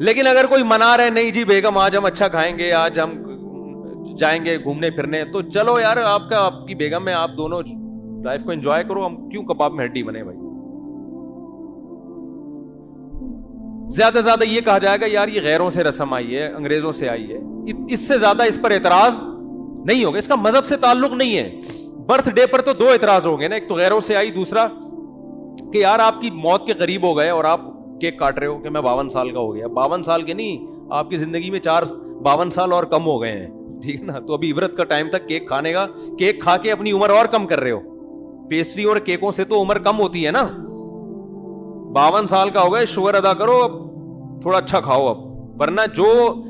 لیکن اگر کوئی منا رہے نہیں جی بیگم آج ہم اچھا کھائیں گے, آج ہم جائیں گے گھومنے پھرنے, تو چلو یار آپ کی بیگم ہے, آپ دونوں لائف کو انجوائے کرو, ہم کیوں کباب میں ہڈی بنے بھائی. زیادہ زیادہ یہ کہا جائے گا یار یہ غیروں سے رسم آئی ہے, انگریزوں سے آئی ہے, اس سے زیادہ اس پر اعتراض نہیں ہوگا. اس کا مذہب سے تعلق نہیں ہے. برتھ ڈے پر تو دو اعتراض ہوں گے نا, ایک تو غیروں سے آئی, دوسرا کہ یار آپ کی موت کے قریب ہو گئے اور آپ کیک کاٹ رہے ہو کہ میں 52 سال کا ہو گیا. 52 سال کے نہیں, آپ کی زندگی میں 52 سال اور کم ہو گئے ہیں, ٹھیک ہے نا. تو ابھی عبرت کا ٹائم تک کیک کھانے کا, کیک کھا کے اپنی عمر اور کم کر رہے ہو. پیسٹری اور کیکوں سے تو عمر کم ہوتی ہے نا. 52 سال کا ہو گئے, شکر ادا کرو, اب تھوڑا اچھا کھاؤ اب, ورنہ جو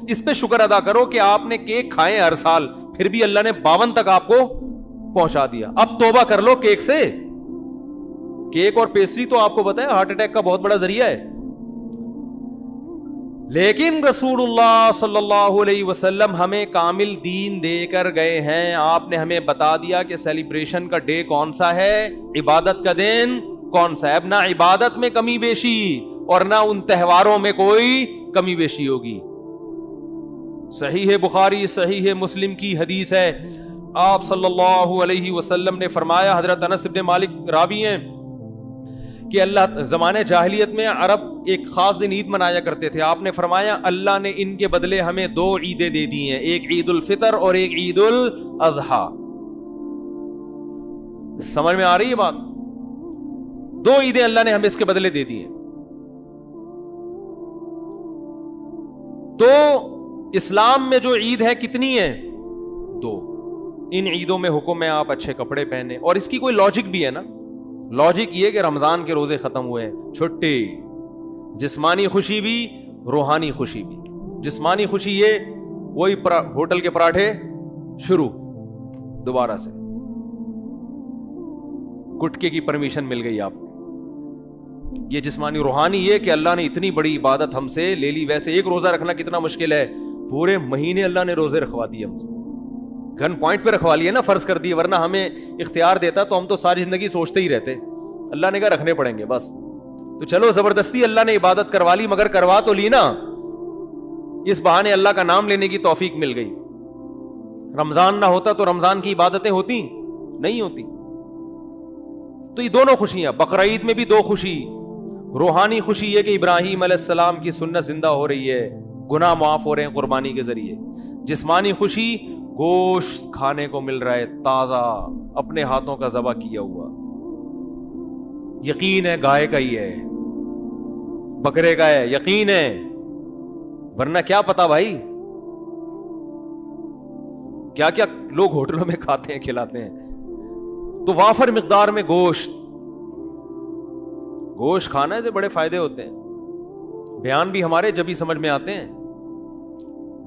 اس پہ شکر ادا کرو کہ آپ نے کیک کھائے ہر سال, پھر بھی اللہ نے 52 تک آپ کو پہنچا دیا. اب توبہ کر لو کیک سے. کیک اور پیسٹری تو آپ کو پتا ہے ہارٹ اٹیک کا بہت بڑا ذریعہ ہے. لیکن رسول اللہ صلی اللہ علیہ وسلم ہمیں کامل دین دے کر گئے ہیں. آپ نے ہمیں بتا دیا کہ سیلیبریشن کا ڈے کون سا ہے, عبادت کا دن کون سا ہے. اب نہ عبادت میں کمی بیشی اور نہ ان تہواروں میں کوئی کمی بیشی ہوگی. صحیح بخاری صحیح مسلم کی حدیث ہے, آپ صلی اللہ علیہ وسلم نے فرمایا, حضرت انس بن مالک راوی ہیں, کہ اللہ زمانے جاہلیت میں عرب ایک خاص دن عید منایا کرتے تھے. آپ نے فرمایا اللہ نے ان کے بدلے ہمیں 2 عیدیں دے دی ہیں, ایک عید الفطر اور ایک عید الاضحیٰ. سمجھ میں آ رہی ہے بات؟ 2 عیدیں اللہ نے ہمیں اس کے بدلے دے دی ہیں. تو اسلام میں جو عید ہے کتنی ہے؟ 2. ان عیدوں میں حکم ہے آپ اچھے کپڑے پہنے, اور اس کی کوئی لاجک بھی ہے نا. لاجک یہ کہ رمضان کے روزے ختم ہوئے, چھٹی, جسمانی خوشی بھی روحانی خوشی بھی. جسمانی خوشی یہ وہی ہوٹل کے پراٹھے شروع دوبارہ سے, گٹکے کی پرمیشن مل گئی آپ کو, یہ جسمانی. روحانی یہ کہ اللہ نے اتنی بڑی عبادت ہم سے لے لی. ویسے ایک روزہ رکھنا کتنا مشکل ہے, پورے مہینے اللہ نے روزے رکھوا دیے ہم سے, گن پوائنٹ پہ رکھوا لیے نا, فرض کر دیے. ورنہ ہمیں اختیار دیتا تو ہم تو ساری زندگی سوچتے ہی رہتے. اللہ نے کہا رکھنے پڑیں گے بس. تو چلو زبردستی اللہ نے عبادت کروا لی, مگر کروا تو لی نا. اس بہانے اللہ کا نام لینے کی توفیق مل گئی. رمضان نہ ہوتا تو رمضان کی عبادتیں ہوتی نہیں ہوتی. تو یہ دونوں خوشیاں, بقرعید میں بھی 2 خوشی. روحانی خوشی یہ کہ ابراہیم علیہ السلام کی سنت زندہ ہو رہی ہے, گناہ معاف ہو رہے ہیں قربانی کے ذریعے. جسمانی خوشی گوشت کھانے کو مل رہا ہے تازہ, اپنے ہاتھوں کا ذبح کیا ہوا. یقین ہے گائے کا ہی ہے, بکرے کا ہے, یقین ہے, ورنہ کیا پتا بھائی کیا کیا لوگ ہوٹلوں میں کھاتے ہیں کھلاتے ہیں. تو وافر مقدار میں گوشت کھانا سے بڑے فائدے ہوتے ہیں. بیان بھی ہمارے جب ہی سمجھ میں آتے ہیں.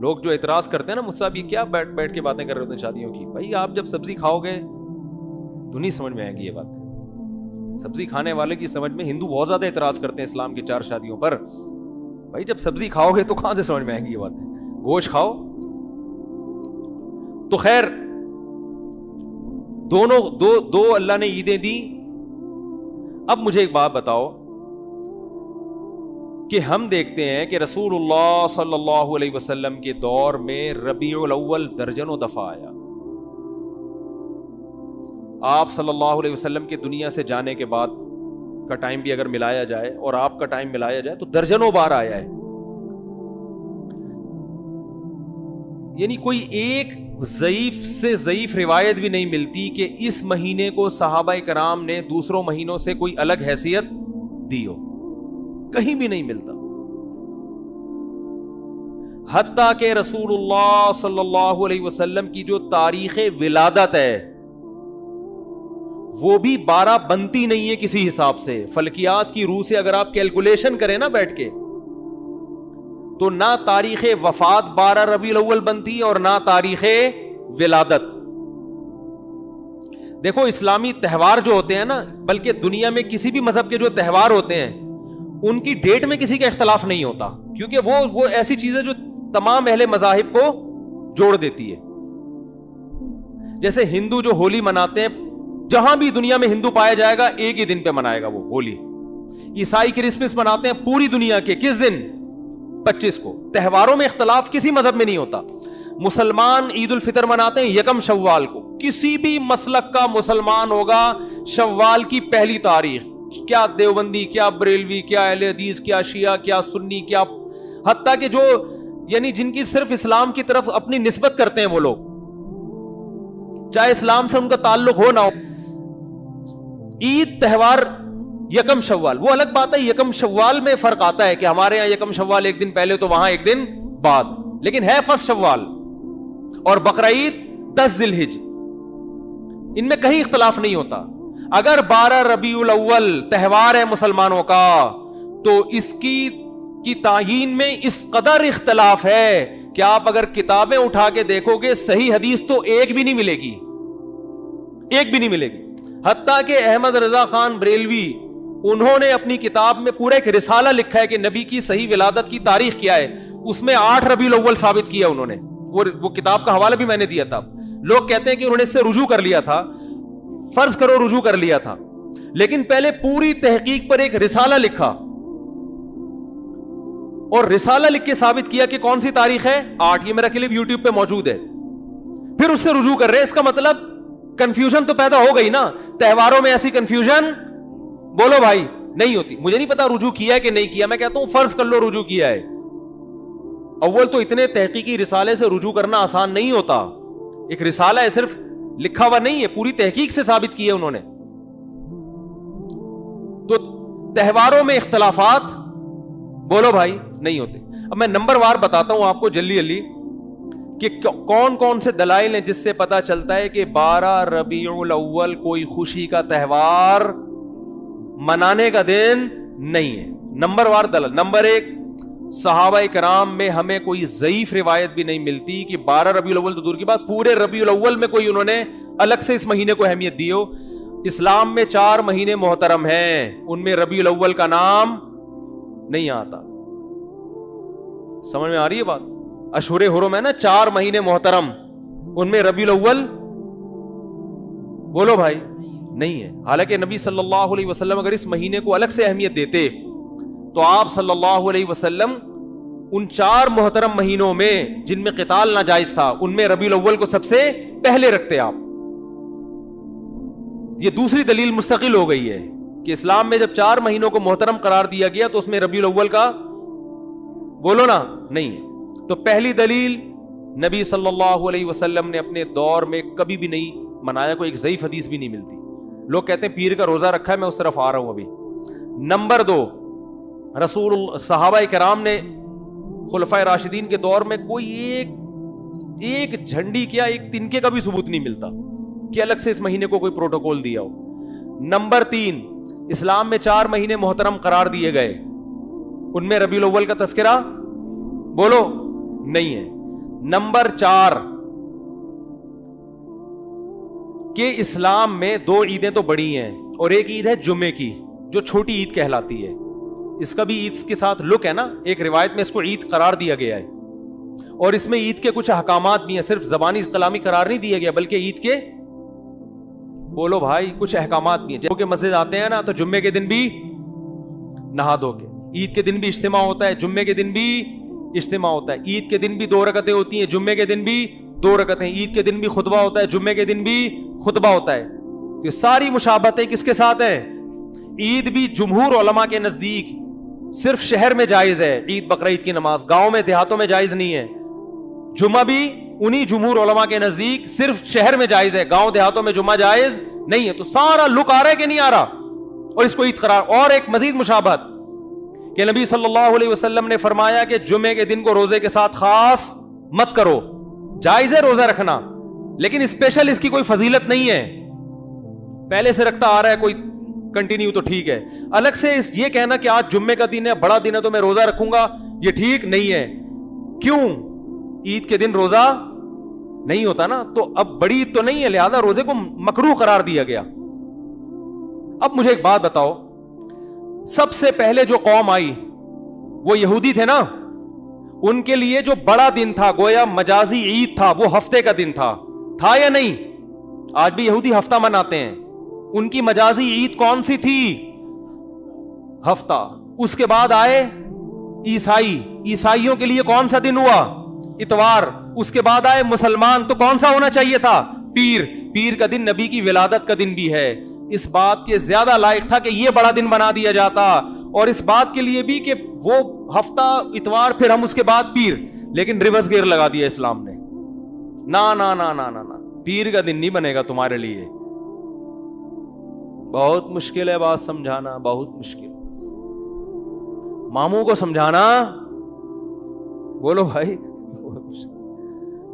لوگ جو اعتراض کرتے ہیں نا مجھ سے, یہ کیا بیٹھ کے باتیں کر رہے ہوتے ہیں شادیوں کی. بھائی آپ جب سبزی کھاؤ گے تو نہیں سمجھ میں آئے گی یہ باتیں. سبزی کھانے والے کی سمجھ میں, ہندو بہت زیادہ اعتراض کرتے ہیں اسلام کی 4 شادیوں پر. بھائی جب سبزی کھاؤ گے تو کہاں سے سمجھ میں آئیں گی یہ باتیں, گوشت کھاؤ. تو خیر دونوں دو اللہ نے عیدیں دی. اب مجھے ایک بات بتاؤ کہ ہم دیکھتے ہیں کہ رسول اللہ صلی اللہ علیہ وسلم کے دور میں ربیع الاول درجنوں دفعہ آیا. آپ صلی اللہ علیہ وسلم کے دنیا سے جانے کے بعد کا ٹائم بھی اگر ملایا جائے اور آپ کا ٹائم ملایا جائے تو درجنوں بار آیا ہے. یعنی کوئی ایک ضعیف سے ضعیف روایت بھی نہیں ملتی کہ اس مہینے کو صحابہ کرام نے دوسروں مہینوں سے کوئی الگ حیثیت دی ہو, کہیں بھی نہیں ملتا. حتیٰ کہ رسول اللہ صلی اللہ علیہ وسلم کی جو تاریخ ولادت ہے وہ بھی 12 بنتی نہیں ہے کسی حساب سے. فلکیات کی روح سے اگر آپ کیلکولیشن کریں نا بیٹھ کے, تو نہ تاریخ وفات 12 ربیع الاول بنتی اور نہ تاریخ ولادت. دیکھو اسلامی تہوار جو ہوتے ہیں نا, بلکہ دنیا میں کسی بھی مذہب کے جو تہوار ہوتے ہیں ان کی ڈیٹ میں کسی کا اختلاف نہیں ہوتا, کیونکہ وہ ایسی چیز ہے جو تمام اہل مذاہب کو جوڑ دیتی ہے. جیسے ہندو جو ہولی مناتے ہیں, جہاں بھی دنیا میں ہندو پایا جائے گا ایک ہی دن پہ منائے گا وہ ہولی. عیسائی کرسمس مناتے ہیں پوری دنیا کے کس دن؟ 25 کو. تہواروں میں اختلاف کسی مذہب میں نہیں ہوتا. مسلمان عید الفطر مناتے ہیں یکم شوال کو. کسی بھی مسلک کا مسلمان ہوگا شوال کی پہلی تاریخ, کیا دیوبندی, کیا بریلوی, کیا اہل حدیث, کیا شیعہ, کیا سنی, کیا حتیٰ کہ جو یعنی جن کی صرف اسلام کی طرف اپنی نسبت کرتے ہیں وہ لوگ, چاہے اسلام سے ان کا تعلق ہو نہ ہو, عید تہوار یکم شوال. وہ الگ بات ہے, یکم شوال میں فرق آتا ہے کہ ہمارے یہاں یکم شوال ایک دن پہلے تو وہاں ایک دن بعد, لیکن ہے فرسٹ شوال. اور بقرعید 10 ذی الحج, ان میں کہیں اختلاف نہیں ہوتا. اگر 12 ربیع الاول تہوار ہے مسلمانوں کا تو اس کی تعیین میں اس قدر اختلاف ہے کہ آپ اگر کتابیں اٹھا کے دیکھو گے صحیح حدیث تو ایک بھی نہیں ملے گی, ایک بھی نہیں ملے گی. حتیٰ کہ احمد رضا خان بریلوی انہوں نے اپنی کتاب میں پورا ایک رسالہ لکھا ہے کہ نبی کی صحیح ولادت کی تاریخ کیا ہے, اس میں 8 ربیع الاول ثابت کیا انہوں نے. وہ کتاب کا حوالہ بھی میں نے دیا تھا. لوگ کہتے ہیں کہ انہوں نے اس سے رجوع کر لیا تھا, فرض کرو رجوع کر لیا تھا, لیکن پہلے پوری تحقیق پر ایک رسالہ لکھا اور رسالہ لکھ کے ثابت کیا کہ کون سی تاریخ ہے 8. یہ میرا کلپ یوٹیوب پہ موجود ہے. پھر اس سے رجوع کر رہے, اس کا مطلب کنفیوژن تو پیدا ہو گئی نا. تہواروں میں ایسی کنفیوژن بولو بھائی نہیں ہوتی. مجھے نہیں پتا رجوع کیا ہے کہ نہیں کیا, میں کہتا ہوں فرض کر لو رجوع کیا ہے. اول تو اتنے تحقیقی رسالے سے رجوع کرنا آسان نہیں ہوتا. ایک رسالہ ہے, صرف لکھا ہوا نہیں ہے, پوری تحقیق سے ثابت کیے انہوں نے. تو تہواروں میں اختلافات بولو بھائی نہیں ہوتے. اب میں نمبر وار بتاتا ہوں آپ کو جلدی جلدی کہ کون کون سے دلائل ہیں جس سے پتا چلتا ہے کہ 12 ربیع الاول کوئی خوشی کا تہوار منانے کا دن نہیں ہے. نمبر وار دلائل. نمبر 1, صحابہ کرام میں ہمیں کوئی ضعیف روایت بھی نہیں ملتی کہ 12 ربیع الاول تو دور کی بات, پورے ربیع الاول میں کوئی انہوں نے الگ سے اس مہینے کو اہمیت دی ہو. اسلام میں 4 مہینے محترم ہیں, ان میں ربیع الاول کا نام نہیں آتا. سمجھ میں آ رہی ہے بات؟ اشہر حرم ہے نا 4 مہینے محترم, ان میں ربیع الاول بولو بھائی نہیں ہے. حالانکہ نبی صلی اللہ علیہ وسلم اگر اس مہینے کو الگ سے اہمیت دیتے تو آپ صلی اللہ علیہ وسلم ان 4 محترم مہینوں میں جن میں قتال ناجائز تھا ان میں ربیع الاول کو سب سے پہلے رکھتے آپ. یہ دوسری دلیل مستقل ہو گئی ہے کہ اسلام میں جب 4 مہینوں کو محترم قرار دیا گیا تو اس میں ربیع الاول کا بولو نا نہیں ہے. تو پہلی دلیل, نبی صلی اللہ علیہ وسلم نے اپنے دور میں کبھی بھی نہیں منایا, کوئی ایک ضعیف حدیث بھی نہیں ملتی. لوگ کہتے ہیں پیر کا روزہ رکھا ہے, میں اس طرف آ رہا ہوں ابھی. نمبر 2, صحابہ کرام نے خلفائے راشدین کے دور میں کوئی ایک جھنڈی کیا ایک تنکے کا بھی ثبوت نہیں ملتا کہ الگ سے اس مہینے کو کوئی پروٹوکول دیا ہو. نمبر 3, اسلام میں 4 مہینے محترم قرار دیے گئے, ان میں ربیع الاول کا تذکرہ بولو نہیں ہے. نمبر 4 کہ اسلام میں 2 عیدیں تو بڑی ہیں اور ایک عید ہے جمعے کی جو چھوٹی عید کہلاتی ہے. اس کا بھی عید کے ساتھ لک ہے نا, ایک روایت میں اس کو عید قرار دیا گیا ہے اور اس میں عید کے کچھ احکامات بھی ہیں, صرف زبانی کلامی قرار نہیں دیا گیا بلکہ عید کے بولو بھائی کچھ احکامات بھی ہیں. جب کہ مسجد آتے ہیں نا تو جمعے کے دن بھی نہا دھو کے, عید کے دن بھی اجتماع ہوتا ہے, جمعے کے دن بھی اجتماع ہوتا ہے, عید کے دن بھی 2 رکعتیں ہوتی ہیں, جمعے کے دن بھی 2 رکعتیں, عید کے دن بھی خطبہ ہوتا ہے, جمعے کے دن بھی خطبہ ہوتا ہے. یہ ساری مشابہتیں کس کے ساتھ ہیں؟ عید بھی جمہور علماء کے نزدیک صرف شہر میں جائز ہے, عید بقرعید کی نماز گاؤں میں دیہاتوں میں جائز نہیں ہے. جمعہ بھی انہی جمہور علماء کے نزدیک صرف شہر میں جائز ہے, گاؤں دیہاتوں میں جمعہ جائز نہیں ہے. تو سارا لک آ رہا ہے کہ نہیں آ رہا, اور اس کو عید قرار. اور ایک مزید مشابہت کہ نبی صلی اللہ علیہ وسلم نے فرمایا کہ جمعے کے دن کو روزے کے ساتھ خاص مت کرو. جائز ہے روزہ رکھنا لیکن اسپیشل اس کی کوئی فضیلت نہیں ہے, پہلے سے رکھتا آ رہا ہے کوئی کنٹینیو تو ٹھیک ہے. الگ سے یہ کہنا کہ آج جمعے کا دن ہے, بڑا دن ہے تو میں روزہ رکھوں گا, یہ ٹھیک نہیں ہے. کیوں؟ عید کے دن روزہ نہیں ہوتا نا, تو اب بڑی عید تو نہیں ہے, لہذا روزے کو مکروہ قرار دیا گیا. اب مجھے ایک بات بتاؤ, سب سے پہلے جو قوم آئی وہ یہودی تھے نا, ان کے لیے جو بڑا دن تھا گویا مجازی عید تھا, وہ ہفتے کا دن تھا یا نہیں؟ آج بھی یہودی ہفتہ مناتے ہیں, ان کی مجازی عید کون سی تھی؟ ہفتہ. اس کے بعد آئے عیسائی, عیسائیوں کے لیے کون سا دن ہوا؟ اتوار. اس کے بعد آئے مسلمان, تو کون سا ہونا چاہیے تھا؟ پیر. پیر کا دن نبی کی ولادت کا دن بھی ہے. اس بات کے زیادہ لائق تھا کہ یہ بڑا دن بنا دیا جاتا, اور اس بات کے لیے بھی کہ وہ ہفتہ اتوار پھر ہم اس کے بعد پیر. لیکن ریورس گیئر لگا دیا اسلام نے. نا نا نا نا نا نا, پیر کا دن نہیں بنے گا تمہارے لیے. بہت مشکل ہے بات سمجھانا, بہت مشکل. ماموں کو سمجھانا, بولو بھائی,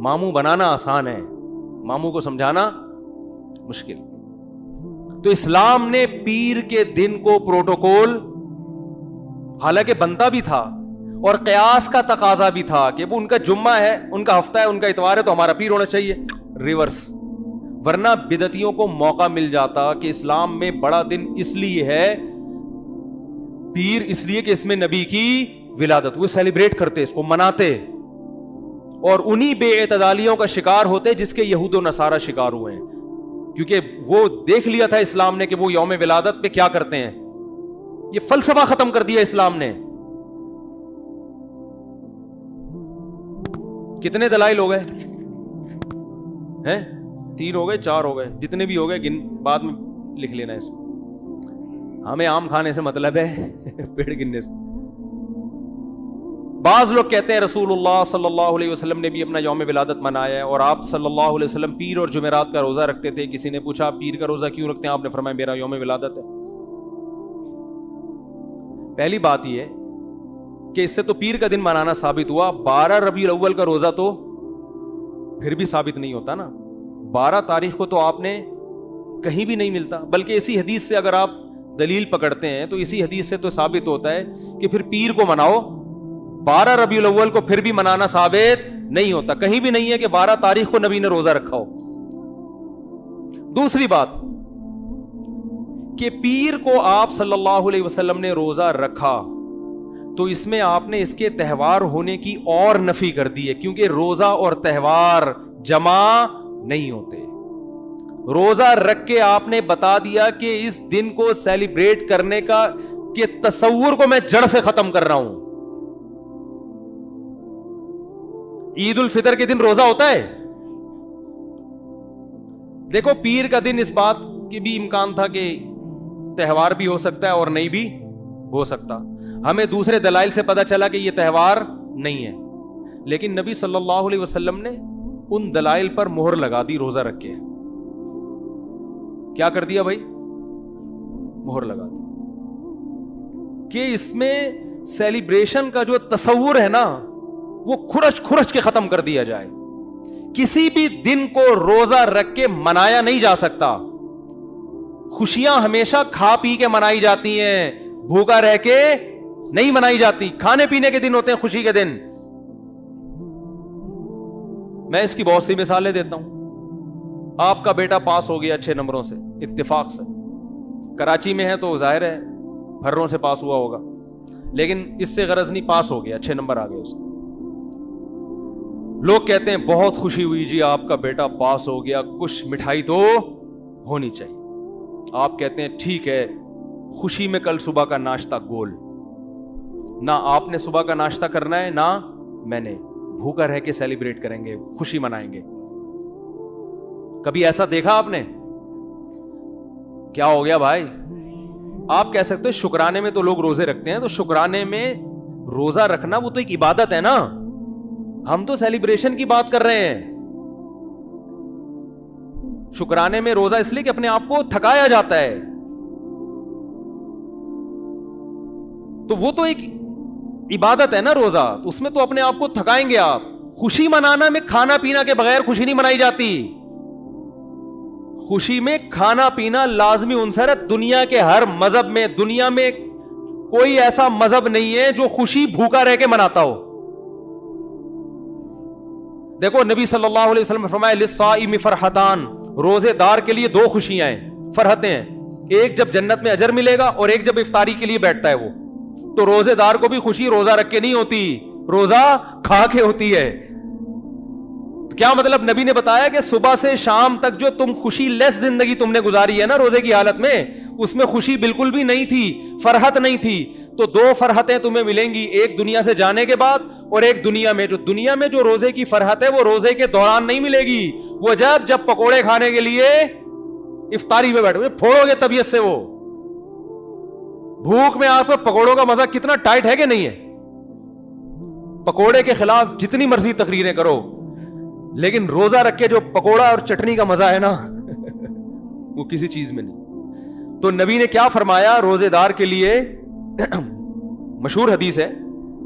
ماموں بنانا آسان ہے, ماموں کو سمجھانا مشکل. تو اسلام نے پیر کے دن کو پروٹوکول, حالانکہ بنتا بھی تھا اور قیاس کا تقاضا بھی تھا کہ وہ ان کا جمعہ ہے, ان کا ہفتہ ہے, ان کا اتوار ہے, تو ہمارا پیر ہونا چاہیے. ریورس. ورنہ بدعتیوں کو موقع مل جاتا کہ اسلام میں بڑا دن اس لیے ہے پیر, اس لیے کہ اس میں نبی کی ولادت, وہ سیلیبریٹ کرتے, اس کو مناتے, اور انہی بے اعتدالیوں کا شکار ہوتے جس کے یہود و نصارہ شکار ہوئے ہیں. کیونکہ وہ دیکھ لیا تھا اسلام نے کہ وہ یوم ولادت پہ کیا کرتے ہیں. یہ فلسفہ ختم کر دیا اسلام نے. کتنے دلائل ہو گئے ہیں؟ 3 ہو گئے, 4 ہو گئے, جتنے بھی ہو گئے بعد میں لکھ لینا. اس کو ہمیں آم کھانے سے مطلب ہے, پیڑ گننے سے. بعض لوگ کہتے ہیں رسول اللہ صلی اللہ علیہ وسلم نے بھی اپنا یوم ولادت منایا ہے, اور آپ صلی اللہ علیہ وسلم پیر اور جمعرات کا روزہ رکھتے تھے. کسی نے پوچھا آپ پیر کا روزہ کیوں رکھتے ہیں؟ آپ نے فرمایا میرا یوم ولادت ہے. پہلی بات یہ کہ اس سے تو پیر کا دن منانا ثابت ہوا. 12 ربیع الاول کا روزہ تو پھر بھی ثابت نہیں ہوتا نا. 12 تاریخ کو تو آپ نے کہیں بھی نہیں ملتا, بلکہ اسی حدیث سے اگر آپ دلیل پکڑتے ہیں تو اسی حدیث سے تو ثابت ہوتا ہے کہ پھر پیر کو مناؤ. 12 ربیع الاول کو پھر بھی منانا ثابت نہیں ہوتا, کہیں بھی نہیں ہے کہ 12 تاریخ کو نبی نے روزہ رکھا ہو. دوسری بات کہ پیر کو آپ صلی اللہ علیہ وسلم نے روزہ رکھا تو اس میں آپ نے اس کے تہوار ہونے کی اور نفی کر دی ہے, کیونکہ روزہ اور تہوار جمع نہیں ہوتے. روزہ رکھ کے آپ نے بتا دیا کہ اس دن کو سیلیبریٹ کرنے کا کہ تصور کو میں جڑ سے ختم کر رہا ہوں. عید الفطر کے دن روزہ ہوتا ہے. دیکھو پیر کا دن اس بات کی بھی امکان تھا کہ تہوار بھی ہو سکتا ہے اور نہیں بھی ہو سکتا. ہمیں دوسرے دلائل سے پتا چلا کہ یہ تہوار نہیں ہے, لیکن نبی صلی اللہ علیہ وسلم نے ان دلائل پر مہر لگا دی روزہ رکھ کے. کیا کر دیا بھائی؟ مہر لگا دی کہ اس میں سیلیبریشن کا جو تصور ہے نا وہ کھرچ کے ختم کر دیا جائے. کسی بھی دن کو روزہ رکھ کے منایا نہیں جا سکتا. خوشیاں ہمیشہ کھا پی کے منائی جاتی ہیں, بھوکا رہ کے نہیں منائی جاتی. کھانے پینے کے دن ہوتے ہیں خوشی کے دن. میں اس کی بہت سی مثالیں دیتا ہوں. آپ کا بیٹا پاس ہو گیا 6 نمبروں سے اتفاق سے, کراچی میں ہے تو ظاہر ہے پھروں سے پاس ہوا ہوگا, لیکن اس سے غرض نہیں, پاس ہو گیا, 6 نمبر آ گئے اس کے. لوگ کہتے ہیں بہت خوشی ہوئی جی آپ کا بیٹا پاس ہو گیا, کچھ مٹھائی تو ہونی چاہیے. آپ کہتے ہیں ٹھیک ہے, خوشی میں کل صبح کا ناشتہ گول. نہ آپ نے صبح کا ناشتہ کرنا ہے نہ میں نے, بھوکا رہ کے سیلیبریٹ کریں گے, خوشی منائیں گے. کبھی ایسا دیکھا آپ نے؟ کیا ہو گیا بھائی؟ آپ کہہ سکتے ہیں شکرانے میں تو لوگ روزے رکھتے ہیں, تو شکرانے میں روزہ رکھنا وہ تو ایک عبادت ہے نا. ہم تو سیلیبریشن کی بات کر رہے ہیں. شکرانے میں روزہ اس لیے کہ اپنے آپ کو تھکایا جاتا ہے, تو وہ تو ایک عبادت ہے نا روزہ, تو اس میں تو اپنے آپ کو تھکائیں گے آپ. خوشی منانا میں کھانا پینا کے بغیر خوشی نہیں منائی جاتی. خوشی میں کھانا پینا لازمی عنصر ہے. دنیا کے ہر مذہب میں, دنیا میں کوئی ایسا مذہب نہیں ہے جو خوشی بھوکا رہ کے مناتا ہو. دیکھو نبی صلی اللہ علیہ وسلم نے فرمایا للصائم فرحتان, روزے دار کے لیے 2 خوشیاں ہیں, فرحتیں ہیں. ایک جب جنت میں اجر ملے گا, اور ایک جب افطاری کے لیے بیٹھتا ہے وہ. تو روزے دار کو بھی خوشی روزہ رکھ کے نہیں ہوتی, روزہ کھا کے ہوتی ہے. کیا مطلب؟ نبی نے بتایا کہ صبح سے شام تک جو تم خوشی لیس زندگی تم نے گزاری ہے نا روزے کی حالت میں, اس میں خوشی بالکل بھی نہیں تھی, فرحت نہیں تھی. تو دو فرحتیں تمہیں ملیں گی, ایک دنیا سے جانے کے بعد اور ایک دنیا میں. دنیا میں جو روزے کی فرحت ہے وہ روزے کے دوران نہیں ملے گی, وہ جب پکوڑے کھانے کے لیے افطاری پہ بیٹھو پھوڑو گے طبیعت سے. وہ بھوک میں آپ کو پکوڑوں کا مزہ کتنا ٹائٹ ہے کہ نہیں ہے. پکوڑے کے خلاف جتنی مرضی تقریریں کرو, لیکن روزہ رکھ کے جو پکوڑا اور چٹنی کا مزہ ہے نا وہ کسی چیز میں نہیں. تو نبی نے کیا فرمایا روزے دار کے لیے, مشہور حدیث ہے,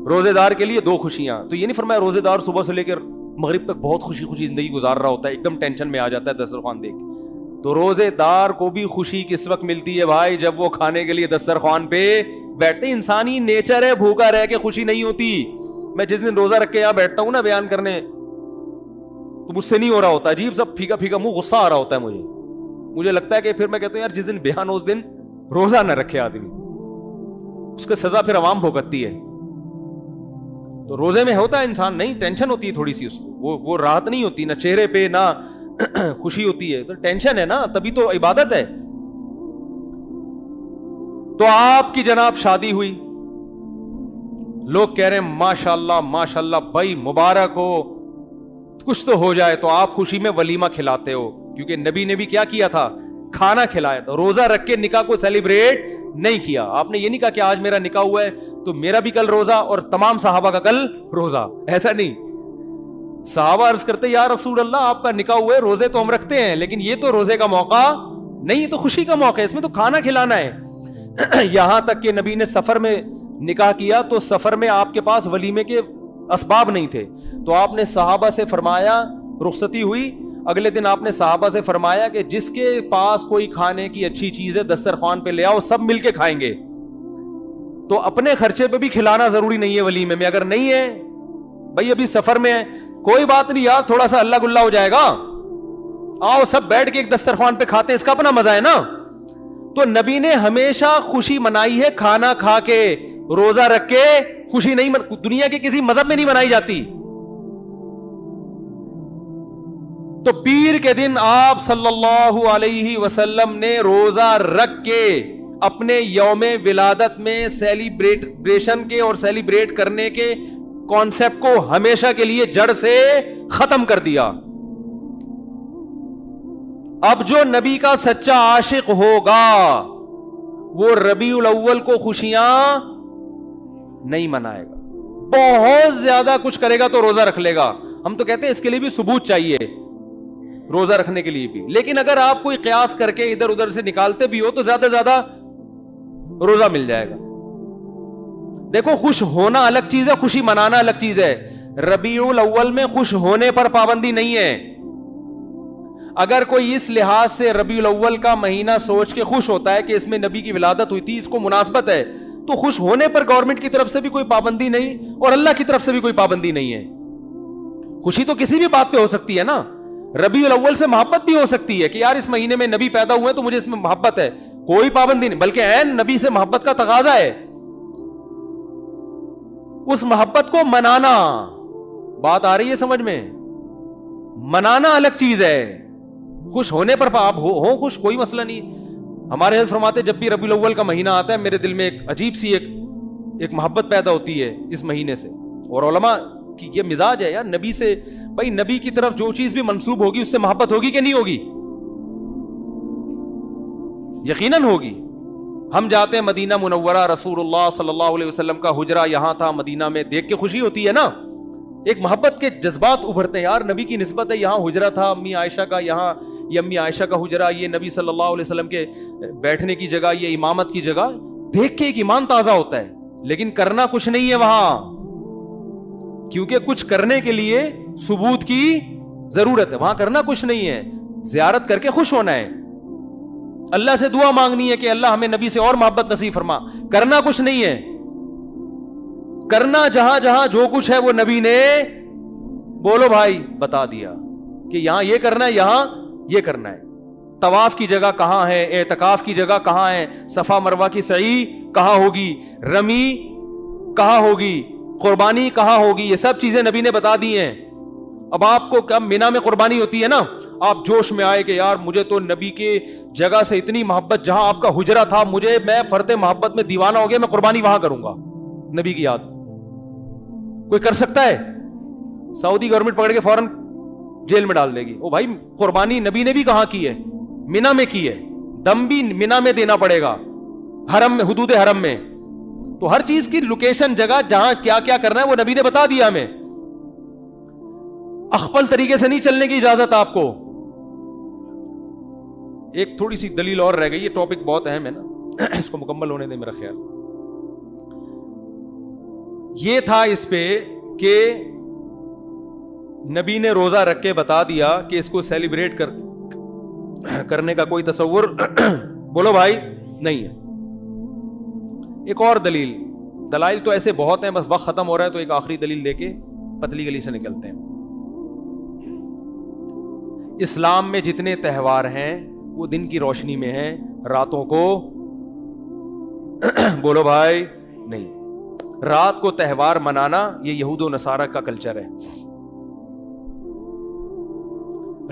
روزے دار کے لیے دو خوشیاں. تو یہ نہیں فرمایا روزے دار صبح سے لے کر مغرب تک بہت خوشی خوشی زندگی گزار رہا ہوتا ہے, ایک دم ٹینشن میں آ جاتا ہے دسترخوان دیکھ. تو روزے دار کو بھی خوشی کس وقت ملتی ہے بھائی, جب وہ کھانے کے لیے دسترخوان پہ بیٹھتے. انسانی نیچر ہے, بھوکا رہ کے خوشی نہیں ہوتی. میں جس دن روزہ رکھ کے یہاں بیٹھتا ہوں نا بیان کرنے, تو مجھ سے نہیں ہو رہا ہوتا, عجیب سب پھیکا پھیکا منہ, غصہ آ رہا ہوتا ہے مجھے لگتا ہے کہ پھر میں کہتا ہوں یار جس دن بیان اس دن روزہ نہ رکھے آدمی, اس کا سزا پھر عوام بھگتتی ہے. تو روزے میں ہوتا ہے انسان نہیں, ٹینشن ہوتی ہے تھوڑی سی اس کو, وہ راحت نہیں ہوتی, نہ چہرے پہ نہ خوشی ہوتی ہے, تو ٹینشن ہے نا, تبھی تو عبادت ہے. تو آپ کی جناب شادی ہوئی, لوگ کہہ رہے ہیں ماشاءاللہ ماشاءاللہ بھائی مبارک ہو, کچھ تو ہو جائے. تو آپ خوشی میں ولیمہ کھلاتے ہو, کیونکہ نبی نے بھی کیا کیا تھا, کھانا کھلایا تھا. روزہ رکھ کے نکاح کو سیلیبریٹ نہیں کیا. آپ نے یہ نہیں کہا کہ آج میرا نکاح ہوا ہے تو میرا بھی کل روزہ اور تمام صحابہ کا کل روزہ, ایسا نہیں. صحابہ عرض کرتے یا رسول اللہ آپ کا نکاح ہوا ہے, روزے تو ہم رکھتے ہیں لیکن یہ تو روزے کا موقع نہیں, یہ تو خوشی کا موقع ہے, اس میں تو کھانا کھلانا ہے. یہاں تک کہ نبی نے سفر میں نکاح کیا تو سفر میں آپ کے پاس ولیمے کے اسباب نہیں تھے, تو آپ نے صحابہ سے فرمایا, رخصتی ہوئی اگلے دن آپ نے صحابہ سے فرمایا کہ جس کے پاس کوئی کھانے کی اچھی چیز ہے دسترخوان پہ لے آؤ, سب مل کے کھائیں گے. تو اپنے خرچے پہ بھی کھلانا ضروری نہیں ہے ولیمے میں, اگر نہیں ہے بھائی ابھی سفر میں ہے کوئی بات نہیں یار, تھوڑا سا اللہ گلا ہو جائے گا, آؤ سب بیٹھ کے ایک دسترخوان پہ کھاتے ہیں, اس کا اپنا مزہ ہے نا. تو نبی نے ہمیشہ خوشی منائی ہے کھانا کھا کے, روزہ رکھ کے خوشی نہیں دنیا کے کسی مذہب میں نہیں منائی جاتی. تو پیر کے دن آپ صلی اللہ علیہ وسلم نے روزہ رکھ کے اپنے یوم ولادت میں سیلیبریشن کے اور سیلیبریٹ کرنے کے کانسیپٹ کو ہمیشہ کے لیے جڑ سے ختم کر دیا. اب جو نبی کا سچا عاشق ہوگا وہ ربیع الاول کو خوشیاں نہیں منائے گا, بہت زیادہ کچھ کرے گا تو روزہ رکھ لے گا. ہم تو کہتے ہیں اس کے لیے بھی ثبوت چاہیے روزہ رکھنے کے لیے بھی, لیکن اگر آپ کوئی قیاس کر کے ادھر ادھر سے نکالتے بھی ہو تو زیادہ زیادہ روزہ مل جائے گا. دیکھو خوش ہونا الگ چیز ہے, خوشی منانا الگ چیز ہے. ربیع الاول میں خوش ہونے پر پابندی نہیں ہے. اگر کوئی اس لحاظ سے ربیع الاول کا مہینہ سوچ کے خوش ہوتا ہے کہ اس میں نبی کی ولادت ہوئی تھی, اس کو مناسبت ہے, تو خوش ہونے پر گورنمنٹ کی طرف سے بھی کوئی پابندی نہیں اور اللہ کی طرف سے بھی کوئی پابندی نہیں ہے. خوشی تو کسی بھی بات پہ ہو سکتی ہے نا. ربیع الاول سے محبت بھی ہو سکتی ہے کہ یار اس مہینے میں نبی پیدا ہوئے تو مجھے اس میں محبت ہے, کوئی پابندی نہیں, بلکہ عین نبی سے محبت کا تقاضا ہے. اس محبت کو منانا, بات آ رہی ہے سمجھ میں, منانا الگ چیز ہے. خوش ہونے پر آپ ہو خوش, کوئی مسئلہ نہیں. ہمارے حضرت فرماتے جب بھی ربیع الاول کا مہینہ آتا ہے میرے دل میں ایک عجیب سی ایک محبت پیدا ہوتی ہے اس مہینے سے. اور علماء کی یہ مزاج ہے یار, نبی سے بھائی نبی کی طرف جو چیز بھی منسوب ہوگی اس سے محبت ہوگی کہ نہیں ہوگی, یقیناً ہوگی. ہم جاتے ہیں مدینہ منورہ, رسول اللہ صلی اللہ علیہ وسلم کا حجرہ یہاں تھا مدینہ میں, دیکھ کے خوشی ہوتی ہے نا, ایک محبت کے جذبات ابھرتے ہیں. یار نبی کی نسبت ہے, یہاں حجرہ تھا امی عائشہ کا, یہاں یہ امی عائشہ کا حجرہ, یہ نبی صلی اللہ علیہ وسلم کے بیٹھنے کی جگہ, یہ امامت کی جگہ, دیکھ کے ایک ایمان تازہ ہوتا ہے. لیکن کرنا کچھ نہیں ہے وہاں, کیونکہ کچھ کرنے کے لیے ثبوت کی ضرورت ہے. وہاں کرنا کچھ نہیں ہے, زیارت کر کے خوش ہونا ہے, اللہ سے دعا مانگنی ہے کہ اللہ ہمیں نبی سے اور محبت نصیب فرما. کرنا کچھ نہیں ہے, کرنا جہاں جہاں جو کچھ ہے وہ نبی نے بولو بھائی بتا دیا کہ یہاں یہ کرنا ہے, یہاں یہ کرنا ہے. طواف کی جگہ کہاں ہے, اعتکاف کی جگہ کہاں ہے, صفا مروہ کی سعی کہاں ہوگی, رمی کہاں ہوگی, قربانی کہاں ہوگی, یہ سب چیزیں نبی نے بتا دی ہیں. اب آپ کو کیا مینا میں قربانی ہوتی ہے نا, آپ جوش میں آئے کہ یار مجھے تو نبی کے جگہ سے اتنی محبت, جہاں آپ کا حجرہ تھا, میں فرد محبت میں دیوانہ ہو گیا, میں قربانی وہاں کروں گا نبی کی یاد. کوئی کر سکتا ہے؟ سعودی گورنمنٹ پکڑ کے فوراً جیل میں ڈال دے گی. او بھائی قربانی نبی نے بھی کہاں کی ہے؟ مینا میں کی ہے. دم بھی مینا میں دینا پڑے گا, حرم میں, حدود حرم میں. تو ہر چیز کی لوکیشن, جگہ جہاں کیا کیا کرنا ہے وہ نبی نے بتا دیا ہمیں. اخپل طریقے سے نہیں چلنے کی اجازت آپ کو. ایک تھوڑی سی دلیل اور رہ گئی, یہ ٹاپک بہت اہم ہے نا, اس کو مکمل ہونے دیں. میرا خیال یہ تھا اس پہ کہ نبی نے روزہ رکھ کے بتا دیا کہ اس کو سیلیبریٹ کرنے کا کوئی تصور بولو بھائی نہیں ہے. ایک اور دلائل تو ایسے بہت ہیں, بس وقت ختم ہو رہا ہے تو ایک آخری دلیل دے کے پتلی گلی سے نکلتے ہیں. اسلام میں جتنے تہوار ہیں وہ دن کی روشنی میں ہیں, راتوں کو بولو بھائی نہیں. رات کو تہوار منانا یہ یہود و نصارہ کا کلچر ہے.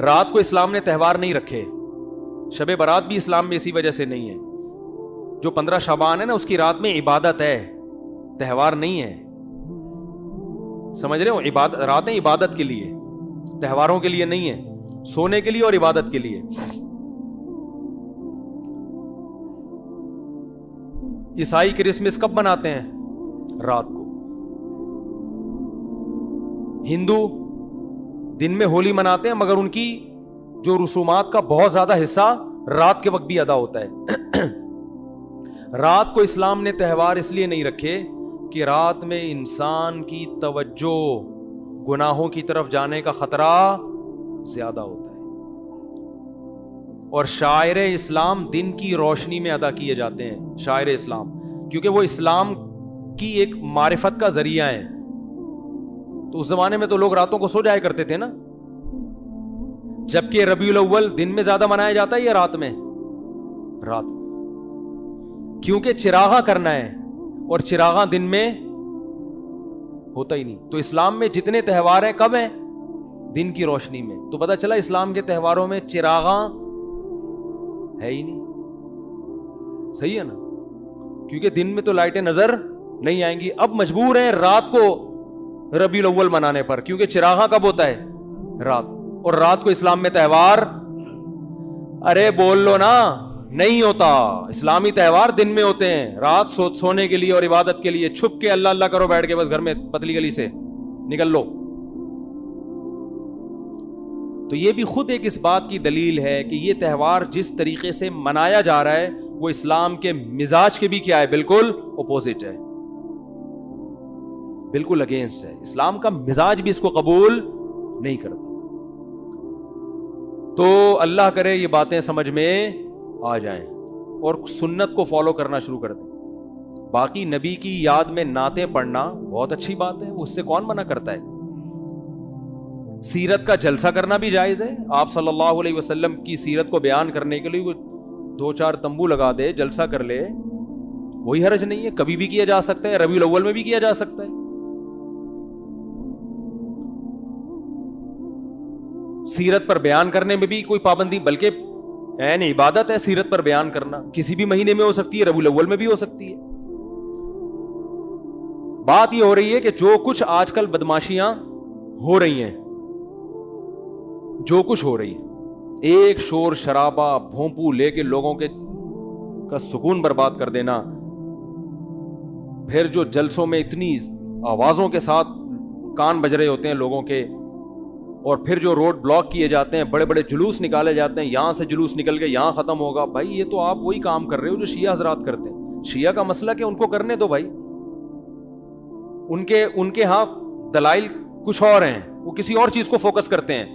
رات کو اسلام نے تہوار نہیں رکھے. شب برات بھی اسلام میں اسی وجہ سے نہیں ہے. جو 15 شعبان ہے نا, اس کی رات میں عبادت ہے, تہوار نہیں ہے. سمجھ رہے ہو؟ راتیں عبادت کے لیے, تہواروں کے لیے نہیں ہے, سونے کے لیے اور عبادت کے لیے. عیسائی کرسمس کب مناتے ہیں؟ رات کو. ہندو دن میں ہولی مناتے ہیں, مگر ان کی جو رسومات کا بہت زیادہ حصہ رات کے وقت بھی ادا ہوتا ہے. رات کو اسلام نے تہوار اس لیے نہیں رکھے کہ رات میں انسان کی توجہ گناہوں کی طرف جانے کا خطرہ زیادہ ہوتا ہے. اور شاعر اسلام دن کی روشنی میں ادا کیے جاتے ہیں. شاعر اسلام, کیونکہ وہ اسلام کی ایک معرفت کا ذریعہ ہے. تو اس زمانے میں تو لوگ راتوں کو سو جایا کرتے تھے نا, جبکہ ربیع الاول دن میں زیادہ منایا جاتا ہے یا رات میں؟ رات میں, کیونکہ چراغاں کرنا ہے, اور چراغاں دن میں ہوتا ہی نہیں. تو اسلام میں جتنے تہوار ہیں کب ہیں؟ دن کی روشنی میں. تو پتہ چلا اسلام کے تہواروں میں چراغاں ہے ہی نہیں. صحیح ہے نا؟ کیونکہ دن میں تو لائٹیں نظر نہیں آئیں گی. اب مجبور ہیں رات کو ربیع الاول منانے پر, کیونکہ چراغاں کب ہوتا ہے؟ رات. اور رات کو اسلام میں تہوار, ارے بول لو نا, نہیں ہوتا. اسلامی تہوار دن میں ہوتے ہیں, رات سونے کے لیے اور عبادت کے لیے. چھپ کے اللہ اللہ کرو بیٹھ کے بس گھر میں, پتلی گلی سے نکل لو. تو یہ بھی خود ایک اس بات کی دلیل ہے کہ یہ تہوار جس طریقے سے منایا جا رہا ہے وہ اسلام کے مزاج کے بھی کیا ہے؟ بالکل اپوزٹ ہے, بالکل اگینسٹ ہے. اسلام کا مزاج بھی اس کو قبول نہیں کرتا. تو اللہ کرے یہ باتیں سمجھ میں آ جائیں اور سنت کو فالو کرنا شروع کر دیں. باقی نبی کی یاد میں نعتیں پڑھنا بہت اچھی بات ہے, اس سے کون منع کرتا ہے. سیرت کا جلسہ کرنا بھی جائز ہے. آپ صلی اللہ علیہ وسلم کی سیرت کو بیان کرنے کے لیے وہ 2-4 تمبو لگا دے, جلسہ کر لے, کوئی حرج نہیں ہے. کبھی بھی کیا جا سکتا ہے, ربیع الاول میں بھی کیا جا سکتا ہے. سیرت پر بیان کرنے میں بھی کوئی پابندی, بلکہ عین عبادت ہے سیرت پر بیان کرنا. کسی بھی مہینے میں ہو سکتی ہے, ربیع الاول میں بھی ہو سکتی ہے. بات یہ ہو رہی ہے کہ جو کچھ آج کل بدماشیاں ہو رہی ہیں, جو کچھ ہو رہی ہے, ایک شور شرابہ بھونپو لے کے لوگوں کے کا سکون برباد کر دینا, پھر جو جلسوں میں اتنی آوازوں کے ساتھ کان بج رہے ہوتے ہیں لوگوں کے, اور پھر جو روڈ بلاک کیے جاتے ہیں, بڑے بڑے جلوس نکالے جاتے ہیں, یہاں سے جلوس نکل کے یہاں ختم ہوگا. بھائی یہ تو آپ وہی کام کر رہے ہو جو شیعہ حضرات کرتے ہیں. شیعہ کا مسئلہ کہ ان کو کرنے دو بھائی, ان کے ہاں دلائل کچھ اور ہیں, وہ کسی اور چیز کو فوکس کرتے ہیں.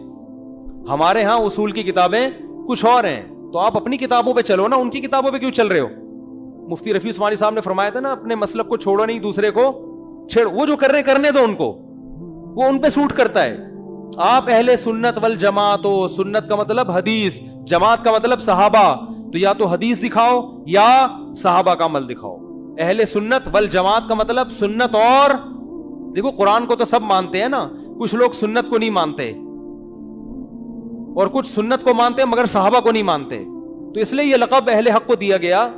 ہمارے ہاں اصول کی کتابیں کچھ اور ہیں, تو آپ اپنی کتابوں پہ چلو نا, ان کی کتابوں پہ کیوں چل رہے ہو؟ مفتی رفیع عثمانی صاحب نے فرمایا تھا نا, اپنے مسلک کو چھوڑو نہیں, دوسرے کو چھیڑو. وہ جو کر رہے کرنے دو ان کو, وہ ان پہ سوٹ کرتا ہے. آپ اہل سنت والجماعت ہو, سنت کا مطلب حدیث, جماعت کا مطلب صحابہ, تو یا تو حدیث دکھاؤ یا صحابہ کا عمل دکھاؤ. اہل سنت والجماعت کا مطلب سنت, اور دیکھو قرآن کو تو سب مانتے ہیں نا, کچھ لوگ سنت کو نہیں مانتے اور کچھ سنت کو مانتے مگر صحابہ کو نہیں مانتے. تو اس لیے یہ لقب اہل حق کو دیا گیا.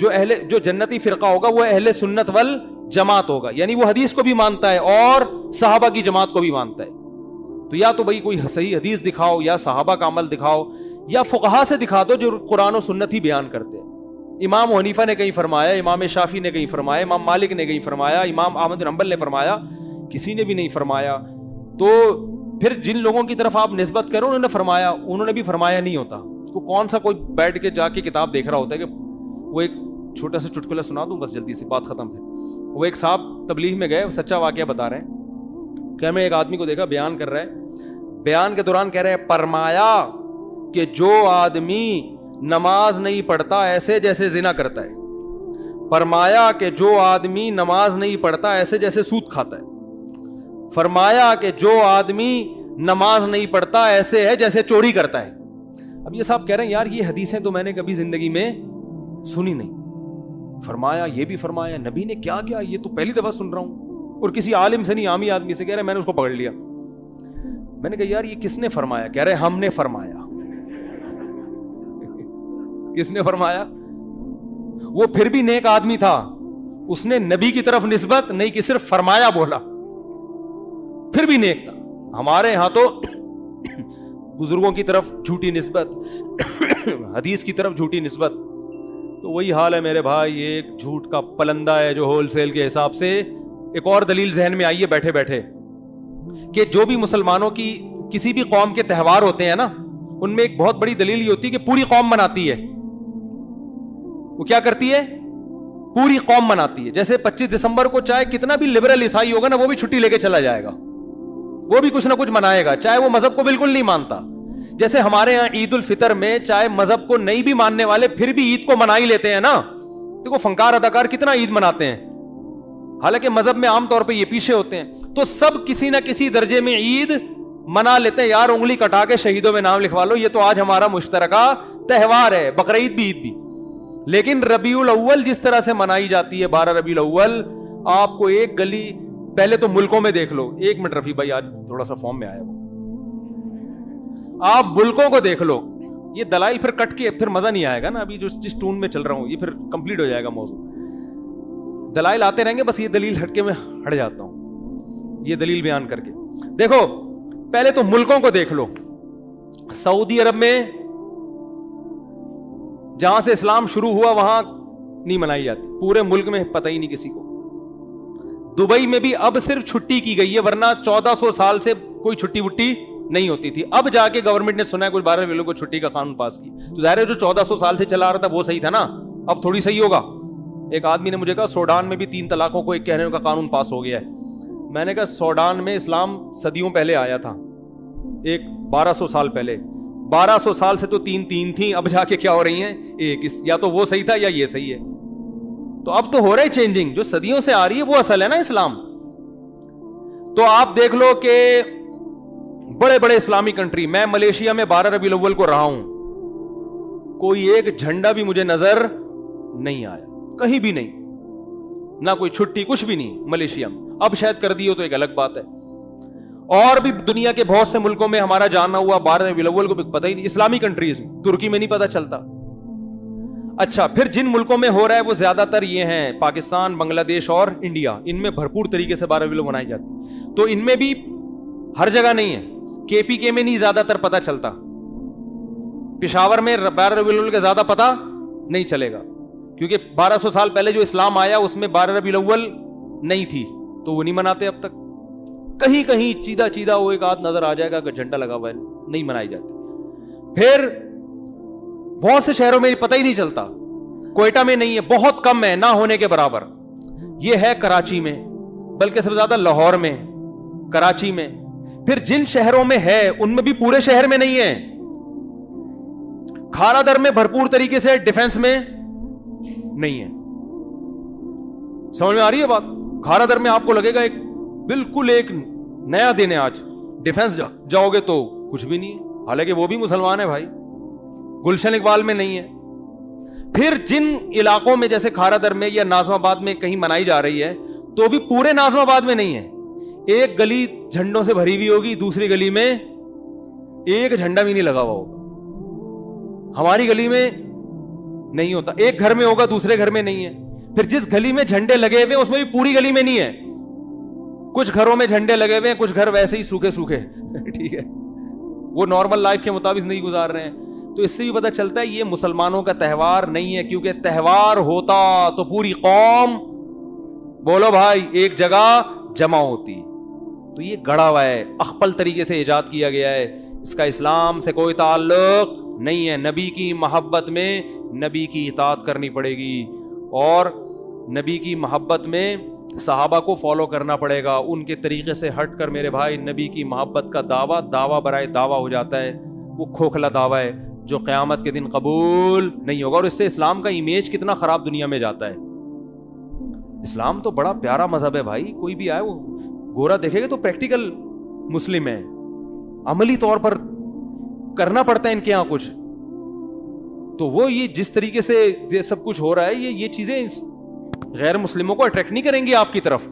جو جنتی فرقہ ہوگا وہ اہل سنت والجماعت ہوگا, یعنی وہ حدیث کو بھی مانتا ہے اور صحابہ کی جماعت کو بھی مانتا ہے. تو یا تو بھائی کوئی صحیح حدیث دکھاؤ, یا صحابہ کا عمل دکھاؤ, یا فقہا سے دکھا دو جو قرآن و سنت ہی بیان کرتے ہیں. امام حنیفہ نے کہیں فرمایا, امام شافعی نے کہیں فرمایا, امام مالک نے کہیں فرمایا, امام احمد بن حنبل نے فرمایا, کسی نے بھی نہیں فرمایا. تو پھر جن لوگوں کی طرف آپ نسبت کرو انہوں نے فرمایا, انہوں نے بھی فرمایا نہیں ہوتا. کون سا کوئی بیٹھ کے جا کے کتاب دیکھ رہا ہوتا ہے کہ وہ ایک چھوٹا سا چٹکلا سنا دوں بس جلدی سے بات ختم. پھر وہ ایک صاحب تبلیغ میں گئے, سچا واقعہ بتا رہے ہیں کہ میں ایک آدمی کو دیکھا بیان کر رہا ہے, بیان کے دوران کہہ رہے ہیں فرمایا کہ جو آدمی نماز نہیں پڑھتا ایسے جیسے زنا کرتا ہے, فرمایا کہ جو آدمی نماز نہیں پڑھتا ایسے جیسے سود کھاتا ہے, فرمایا کہ جو آدمی نماز نہیں پڑھتا ایسے ہے جیسے چوری کرتا ہے. اب یہ صاحب کہہ رہے ہیں یار یہ حدیثیں تو میں نے کبھی زندگی میں سنی نہیں. فرمایا یہ بھی فرمایا, نبی نے کیا کیا یہ تو پہلی دفعہ سن رہا ہوں, اور کسی عالم سے نہیں عامی آدمی سے. کہہ رہے میں نے اس کو پکڑ لیا. میں نے کہا یار یہ کس نے فرمایا؟ کہہ رہے ہم نے فرمایا. کس نے فرمایا؟ وہ پھر بھی نیک آدمی تھا, اس نے نبی کی طرف نسبت نہیں کی, صرف فرمایا بولا, پھر بھی نیک تھا. ہمارے ہاں تو بزرگوں کی طرف جھوٹی نسبت, حدیث کی طرف جھوٹی نسبت. تو وہی حال ہے میرے بھائی, یہ ایک جھوٹ کا پلندہ ہے جو ہول سیل کے حساب سے. ایک اور دلیل ذہن میں آئی ہے بیٹھے بیٹھے کہ جو بھی مسلمانوں کی کسی بھی قوم کے تہوار ہوتے ہیں نا, ان میں ایک بہت بڑی دلیل یہ ہوتی ہے کہ پوری قوم مناتی ہے. وہ کیا کرتی ہے؟ پوری قوم مناتی ہے. جیسے 25 دسمبر کو چاہے کتنا بھی لبرل عیسائی ہوگا نا وہ بھی چھٹی لے کے چلا جائے گا, وہ بھی کچھ نہ کچھ منائے گا, چاہے وہ مذہب کو بالکل نہیں مانتا. جیسے ہمارے ہاں عید الفطر میں چاہے مذہب کو نہیں بھی ماننے والے پھر بھی عید کو منا ہی لیتے ہیں نا. دیکھو فنکار اداکار کتنا عید مناتے ہیں, حالانکہ مذہب میں عام طور پہ یہ پیچھے ہوتے ہیں. تو سب کسی نہ کسی درجے میں عید منا لیتے ہیں. یار انگلی کٹا کے شہیدوں میں نام لکھوا لو, یہ تو آج ہمارا مشترکہ تہوار ہے, بقرعید بھی عید بھی. لیکن ربیع الاول جس طرح سے منائی جاتی ہے, 12 ربیع الاول, آپ کو ایک گلی پہلے تو ملکوں میں دیکھ لو. 1 منٹ رفیع بھائی, آج تھوڑا سا فارم میں آیا وہ, آپ ملکوں کو دیکھ لو. یہ دلائل پھر کٹ کے پھر مزہ نہیں آئے گا نا, ابھی جو جس ٹون میں چل رہا ہوں یہ پھر کمپلیٹ ہو جائے گا موضوع. دلائل آتے رہیں گے, بس یہ دلیل ہٹ کے میں ہٹ جاتا ہوں یہ دلیل بیان کر کے. دیکھو پہلے تو ملکوں کو دیکھ لو. سعودی عرب میں جہاں سے اسلام شروع ہوا وہاں نہیں منائی جاتی, پورے ملک میں پتہ ہی نہیں کسی کو. دبئی میں بھی اب صرف چھٹی کی گئی ہے, ورنہ 1400 سال سے کوئی چھٹی وٹی نہیں ہوتی تھی. اب جا کے گورنمنٹ نے سنا ہے کچھ 12 لوگوں کو چھٹی کا قانون پاس کی. تو ظاہر ہے جو 1400 سال سے چلا رہا تھا وہ صحیح تھا نا, اب تھوڑی صحیح ہوگا. ایک آدمی نے مجھے کہا سوڈان میں بھی 3 طلاقوں کو ایک کہنے کا قانون پاس ہو گیا ہے. میں نے کہا سوڈان میں اسلام صدیوں پہلے آیا تھا, ایک 1200 سال پہلے. 1200 سال سے تو 3 تھیں, اب جا کے کیا ہو رہی ہیں ایک. یا تو وہ صحیح تھا یا یہ صحیح ہے. تو اب تو ہو رہا ہے چینجنگ, جو صدیوں سے آ رہی ہے وہ اصل ہے نا اسلام. تو آپ دیکھ لو کہ بڑے بڑے اسلامی کنٹری, میں ملیشیا میں 12 ربیع الاول کو رہا ہوں, کوئی ایک جھنڈا بھی مجھے نظر نہیں آیا, کہیں بھی نہیں, نہ کوئی چھٹی, کچھ بھی نہیں ملیشیا میں. اب شاید کر دی ہو تو ایک الگ بات ہے. اور بھی دنیا کے بہت سے ملکوں میں ہمارا جاننا ہوا 12 ربیع الاول کو پتہ ہی نہیں. اسلامی کنٹریز میں, ترکی میں نہیں پتہ چلتا. اچھا پھر جن ملکوں میں ہو رہا ہے وہ زیادہ تر یہ ہیں پاکستان, بنگلہ دیش اور انڈیا. ان میں بھرپور طریقے سے 12 ربیع الاول منائی جاتی. تو ان میں بھی ہر جگہ نہیں ہے. KPK میں نہیں زیادہ تر پتہ چلتا, پشاور میں 12 ربیع الاول کا زیادہ پتہ نہیں چلے گا, کیونکہ 1200 سال پہلے جو اسلام آیا اس میں 12 ربیع الاول نہیں تھی, تو وہ نہیں مناتے اب تک. کہیں کہیں چیدہ وہ ایک آدھ نظر آ جائے گا کہ جھنڈا لگا ہوا ہے, نہیں منائی جاتی. پھر بہت سے شہروں میں پتہ ہی نہیں چلتا. کوئٹہ میں نہیں ہے, بہت کم ہے, نہ ہونے کے برابر. یہ ہے کراچی میں, بلکہ سب سے زیادہ لاہور میں, کراچی میں. پھر جن شہروں میں ہے ان میں بھی پورے شہر میں نہیں ہے. کھارا در میں بھرپور طریقے سے, ڈیفنس میں نہیں ہے. سمجھ میں آ رہی ہے بات؟ کھارا در میں آپ کو لگے گا ایک بالکل ایک نیا دن ہے آج, ڈیفنس جاؤ گے تو کچھ بھی نہیں ہے, حالانکہ وہ بھی مسلمان ہے بھائی. گلشن اقبال میں نہیں ہے. پھر جن علاقوں میں جیسے کھارا در میں یا ناظم آباد میں کہیں منائی جا رہی ہے تو بھی پورے ناظم آباد میں نہیں ہے. ایک گلی جھنڈوں سے بھری ہوئی ہوگی, دوسری گلی میں ایک جھنڈا بھی نہیں لگا ہوا ہوگا. ہماری گلی میں نہیں ہوتا, ایک گھر میں ہوگا دوسرے گھر میں نہیں ہے. پھر جس گلی میں جھنڈے لگے ہوئے اس میں بھی پوری گلی میں نہیں ہے, کچھ گھروں میں جھنڈے لگے ہوئے ہیں, کچھ گھر ویسے ہی سوکھے سوکھے ٹھیک ہے, وہ نارمل لائف کے مطابق نہیں گزار رہے ہیں. تو اس سے بھی پتہ چلتا ہے یہ مسلمانوں کا تہوار نہیں ہے, کیونکہ تہوار ہوتا تو پوری قوم, بولو بھائی, ایک جگہ جمع ہوتی. تو یہ گڑا ہوا ہے, اخپل طریقے سے ایجاد کیا گیا ہے, اس کا اسلام سے کوئی تعلق نہیں ہے. نبی کی محبت میں نبی کی اطاعت کرنی پڑے گی, اور نبی کی محبت میں صحابہ کو فالو کرنا پڑے گا. ان کے طریقے سے ہٹ کر میرے بھائی نبی کی محبت کا دعویٰ برائے دعویٰ ہو جاتا ہے, وہ کھوکھلا دعویٰ ہے جو قیامت کے دن قبول نہیں ہوگا. اور اس سے اسلام کا امیج کتنا خراب دنیا میں جاتا ہے. اسلام تو بڑا پیارا مذہب ہے بھائی, کوئی بھی آئے وہ گورا دیکھے گا تو پریکٹیکل مسلم ہے, عملی طور پر کرنا پڑتا ہے ان کے یہاں کچھ. تو وہ یہ جس طریقے سے یہ سب کچھ ہو رہا ہے, یہ چیزیں غیر مسلموں کو اٹریکٹ نہیں کریں گی آپ کی طرف.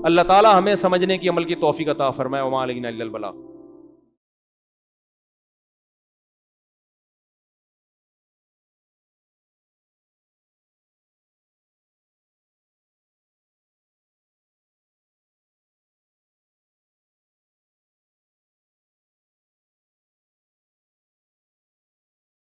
اللہ تعالی ہمیں سمجھنے کی عمل کی توفیق عطا فرمائے. وما علینا الا البلاغ.